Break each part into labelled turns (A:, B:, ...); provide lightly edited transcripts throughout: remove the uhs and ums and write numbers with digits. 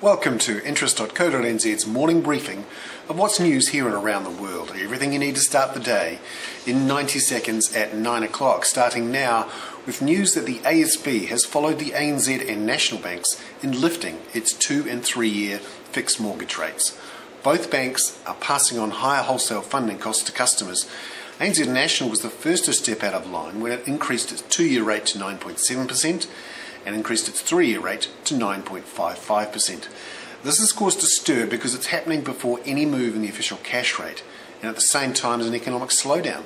A: Welcome to interest.co.nz's morning briefing of what's news here and around the world. Everything you need to start the day in 90 seconds at 9 o'clock, starting now with news that the ASB has followed the ANZ and National banks in lifting its 2 and 3 year fixed mortgage rates. Both banks are passing on higher wholesale funding costs to customers. ANZ National was the first to step out of line when it increased its 2-year rate to 9.7% and increased its 3-year rate to 9.55%. This has caused a stir because it's happening before any move in the official cash rate and at the same time as an economic slowdown.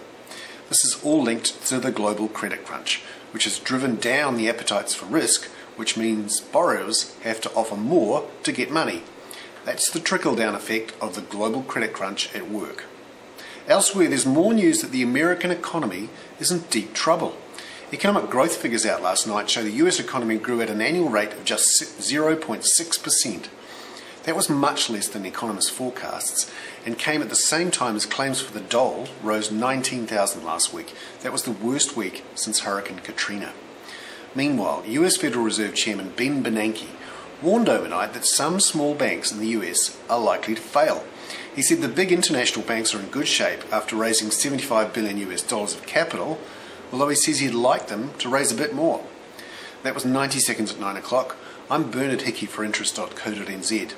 A: This is all linked to the global credit crunch, which has driven down the appetites for risk, which means borrowers have to offer more to get money. That's the trickle-down effect of the global credit crunch at work. Elsewhere, there's more news that the American economy is in deep trouble. Economic growth figures out last night show the US economy grew at an annual rate of just 0.6%. That was much less than economists' forecasts and came at the same time as claims for the dole rose 19,000 last week. That was the worst week since Hurricane Katrina. Meanwhile, US Federal Reserve Chairman Ben Bernanke warned overnight that some small banks in the US are likely to fail. He said the big international banks are in good shape after raising $75 billion of capital, although he says he'd like them to raise a bit more. That was 90 seconds at 9 o'clock. I'm Bernard Hickey for interest.co.nz.